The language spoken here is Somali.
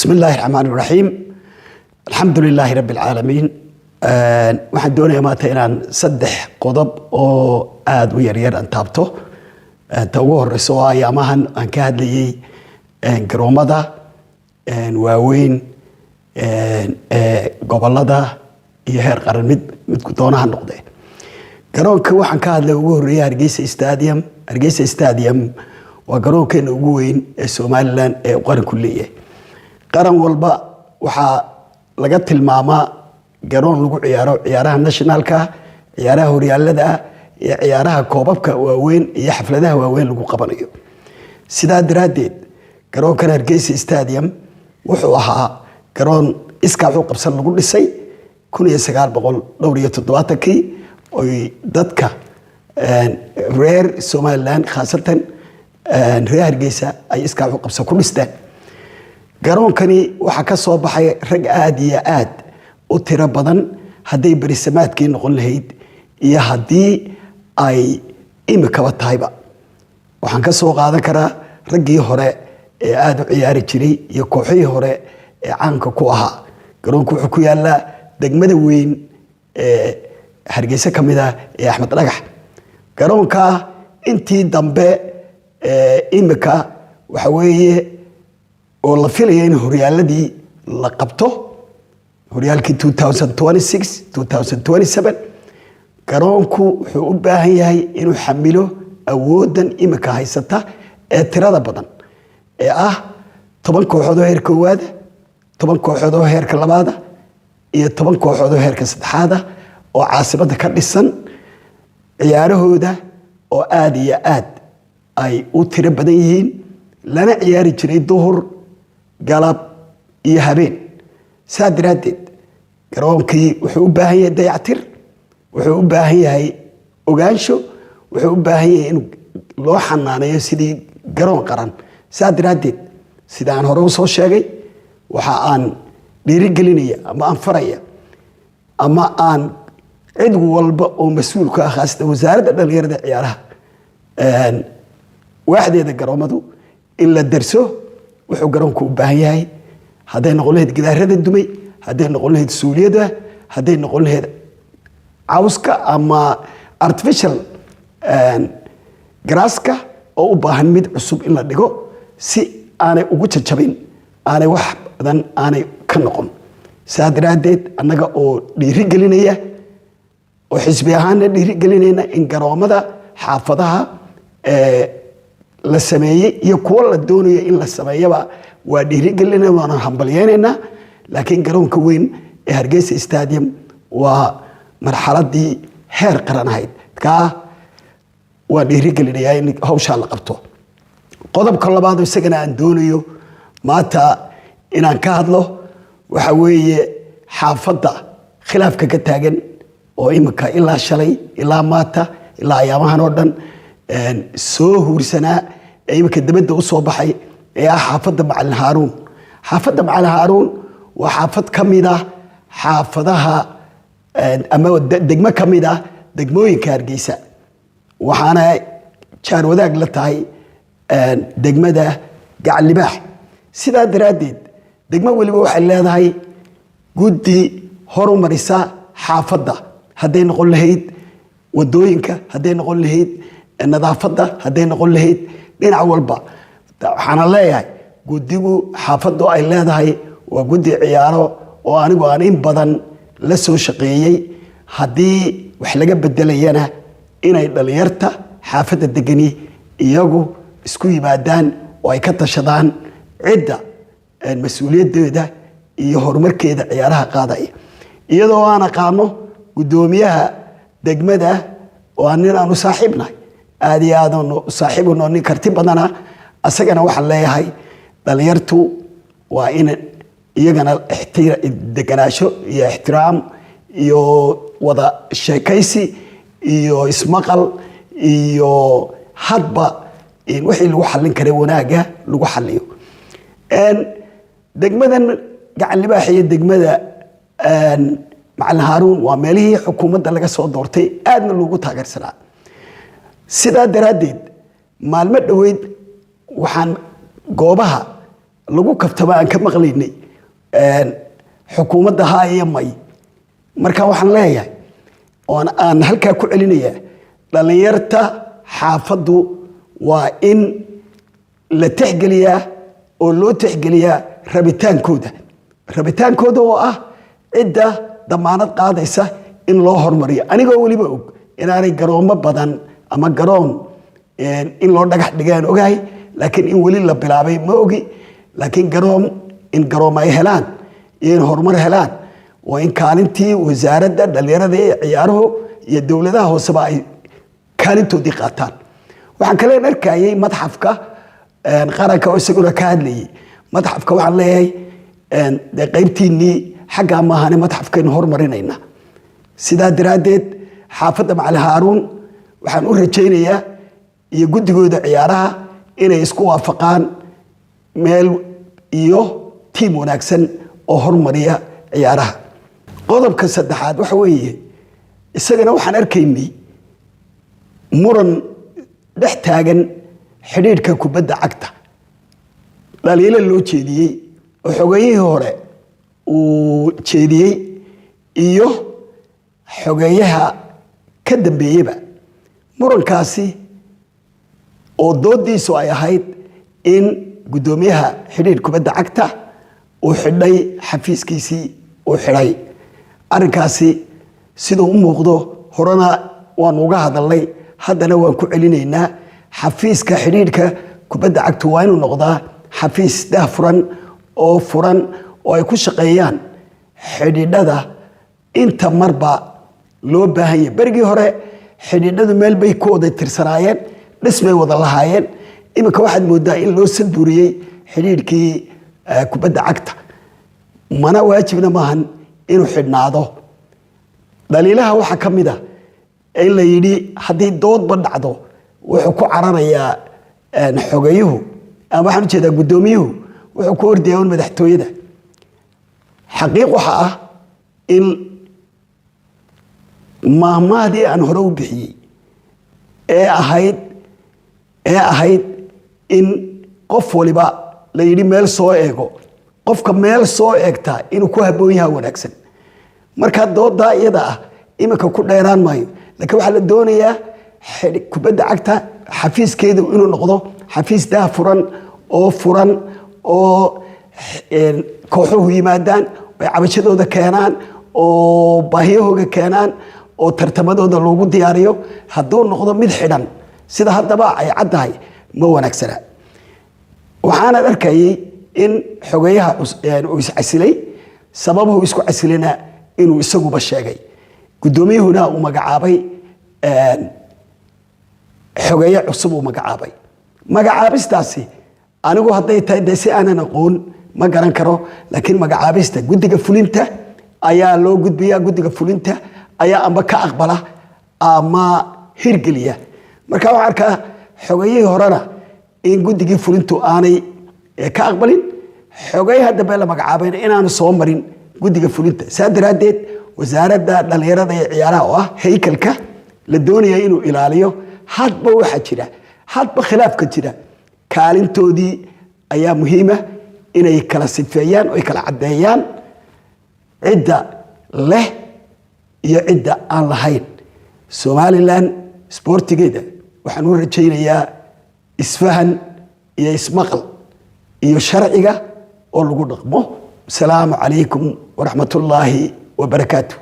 بسم الله الرحمن الرحيم. الحمد لله رب العالمين. waxaan doonayaa maanta inaan saddex qodob oo aad u yaryar aan taabto. ta ugu horeyso waa ayaamahan aan ka hadlayay garoomada waaweyn gobolada iyo heer qaran mid doonaha noqday. garoonka waxaan ka hadlay ugu horeeyay Hargeysa Stadium waa garoonkeena ugu weyn ee Somaliland ee qaranku leeyahay. qaran walba waxaa laga tilmaamaa garoon lagu ciyaaro ciyaaraha nationalka, ciyaaraha horyaalada iyo ciyaaraha koobabka waaweyn iyo xafladaha waaweyn lagu qabanayo. sidaa daraadeed garoonkan Hargeysa Stadium wuxuu ahaa garoon iskaac u qabsan lagu dhisay 1977 oo dadka reer Somaliland khaasatan reer Hargeysa ay iskaac u qabsan ku dhisteen. garoonkani waxa ka soo baxay rag aad iyo aad u tiro badan haday barisamaadkii noqon lahayd iyo hadii ay imikaba tahayba. waxaan ka soo qaadan karaa raggii hore ee aad u ciyaari jiray iyo kooxihii hore ee caanka ku ahaa. garoonku wuxuu ku yaalaa degmada weyn ee Hargeysa kamid ah ee Axmed Dhagax. garoonka intii dambe imika waxa weeye oo la filayay in horyaaladii la qabto horyaalkii 2026-2027 garoonku wuxuu u baahan yahay inuu xamilo awoodan imika haysata ee tirada badan ee ah 10 kooxood oo heerka koowaad, 10 kooxood oo heerka labaad iyo 10 kooxood oo heerka saddexaad oo caasimada ka dhisan ciyaarahooda oo aad iyo aad ay u tiro badan yihiin lana ciyaari jiray duhur galab iyo habeen. saadiradeed garoonkii wuxuu u baahan yahay dayactir, wuxuu u baahan yahay ogaansho, wuxuu u baahan yahay in loo xanaaneeyo sidii garoon qaran. saadiradeed sida aan hore u soo sheegay waxa aan dhiirigelinaya ama aan faraya ama aan cid walba oo mas'uul ka ah khaasatan wasaaradda dhalinyarada ciyaaraha waaxdeeda garoomadu in la darso wuxuu garoonku u baahan yahay. haday noqon lahayd gidaarada dumay, haday noqon lahayd suuliyada, haday noqon lahayd cawska ama artificial grasska oo u baahan mid cusub in la dhigo si aanay ugu jajabin, aanay wax badan aanay ka noqon. saadiradeed annaga oo dhiirigelinaya oo xisbi ahaanna dhiirigelinayna in garoomada xaafadaha la sameeyay iyo kuwa la doonayo in la sameeyaba waa dhiirigelinayna waana hambalyeynayna. laakiin garoonka weyn ee Hargeysa Stadium waa marxaladii heer qaran ahayd ka waa dhiirigelinaya in hawsha la qabto. qodobka labaad oo isagana aan doonayo maanta inaan ka hadlo waxa weeye xaafadda khilaafka ka taagan oo imika ilaa shalay ilaa maanta ilaa ayaamahan oo dhan soo huursanaa ee imika dibadda u soo baxay ee ah xaafadda Macalin Haaruun. xaafadda Macalin Haaruun waa xaafad kamid ah xaafadaha ama degmo kamid ah degmooyinka Hargeysa, waxaana jaar wadaag la tahay degmada Gacan Libaax. sidaa daraadeed degmo waliba waxay leedahay guddi horumarisa xaafadda, haday noqon lahayd wadooyinka, haday noqon lahayd nadaafadda, haday noqon lahayd dhinac walba. waxaana leeyahay guddigu xaafaddu ay leedahay waa guddi ciyaaro oo anigu aan in badan la soo shaqeeyay. haddii wax laga bedelayana inay dhalinyarta xaafadda degani iyagu isku yimaadaan oo ay ka tashadaan cidda mas'uuliyadeeda iyo horumarkeeda ciyaaraha qaadaya. iyadoo aan aqaano gudoomiyaha degmada oo aan nin aanu saaxiibnahay aad iyo aad aanu saaxiibno nin karti badana asagana waxaan leeyahay dhalinyartu waa in iyagana deganaasho iyo ixtiraam iyo wada sheekaysi iyo ismaqal iyo hadba wixii lagu xallin karay wanaaga lagu xalliyo. degmadan Gacan Libaax iyo degmada Macalin Haaruun waa meelihii xukuumadda laga soo doortay aadna loogu taageersanaa. sidaa daraadeed maalmo dhaweyd waxaan goobaha lagu kaftaba aan ka maqlaynay xukuumadda haa iyo may marka waxaan leeyahay oo aan halkaa ku celinayaa dhalinyarta xaafaddu waa in la tixgeliyaa oo loo tixgeliyaa rabitaankooda oo ah cidda damaanad qaadaysa in loo hormariyo anigoo weliba og inaanay garoomo badan ama garoon in loo dhagax dhigaan ogahay laakiin in weli la bilaabay ma ogi laakiin in garoom ay helaan iyo in horumar helaan waa in kaalintii wasaaradda dhalinyarada ee ciyaaruhu iyo dowladaha hooseba ay kaalintoodii qaataan waxaan kale arkayay madxafka qaranka oo isaguna ka hadlayay madxafka waxaan leeyahay qaybtiinnii xaggaa maahane madxafkaynu hormarinayna sidaa daraaddeed xaafadda macali haaruun waxaan u rajaynayaa iyo guddigooda ciyaaraha inay isku waafaqaan meel iyo tiim wanaagsan oo hormariya ciyaaraha qodobka saddexaad waxa weeye isagana waxaan arkaynay muran dhex taagan xidhiidhka kubadda cagta dhaliilo loo jeediyey oo xogeeyihii hore uu jeediyey iyo xogeeyaha ka dambeeyeba murankaasi oo doodiisu ay ahayd in guddoomiyaha xidhiidh kubadda cagta uu xidhay xafiiskiisii uu xidhay arrinkaasi siduu u muuqdo horena waan uga hadalnay haddana waan ku celinaynaa xafiiska xidhiidhka kubadda cagtu waa inuu noqdaa xafiis daahfuran oo furan oo ay ku shaqeeyaan xidhiidhada inta marba loo baahan yahay berigii hore xidhiidhadu meel bay ku wada tirsanaayeen dhismay wada lahaayeen iminka waxaad moodaa in loo sanburiyey xidhiidhkii kubadda cagta mana waajibna maahan inuu xidhnaado dhaliilaha waxaa ka mid a in la yidhi haddii doodba dhacdo wuxuu ku cararayaa xogeeyuhu ama waxaan ujeedaa guddoomiyuhu wuxuu ku ordayaa un madaxtooyada xaqiiq waxa ah in maahmahdii aan hore u bixiyey ee ahayd in qof waliba la yidhi meel soo eego qofka meel soo eegtaa inuu ku habboon yaha wanaagsan markaa doodaa iyada ah iminka ku dheeraan maayo laakiin waxaa la doonayaa kubadda cagta xafiiskeedu inuu noqdo xafiis daahfuran oo kooxuhu yimaadaan ay cabashadooda keenaan oo baahiyahooga keenaan oo tartamadooda loogu diyaariyo hadduu noqdo mid xidhan sida haddaba ay caddahay ma wanaagsana waxaanaad arkayay in xogeeyaha uu iscasilay sababuhu isku casilina inuu isaguba sheegay guddoomiyuhuna uu magacaabay xogeeye cusub uu magacaabay magacaabistaasi anigu hadday tahay dee si aanan aqoon ma garan karo laakiin magacaabista guddiga fulinta ayaa loo gudbiyaa guddiga fulinta ayaa amba ka aqbala ama hirgeliya marka waxaan arkaa xogeeyihii horena in guddigii fulintu aanay ka aqbalin xogeeyaha dambe la magacaabayna inaanu soo marin guddiga fulinta saa daraaddeed wasaaradda dhalinyarada ee ciyaaraha oo ah haykalka la doonaya inuu ilaaliyo hadba waxaa jira hadba khilaafka jira kaalintoodii ayaa muhiima inay kala sifeeyaan oo ay kala caddeeyaan cidda leh iyo cidda aan lahayn somalilan isboortigeeda waxaan u rajaynayaa isfahan iyo ismaqal iyo sharciga oo lagu dhaqmo asalaamu calaykum waraxmatullaahi wabarakaatu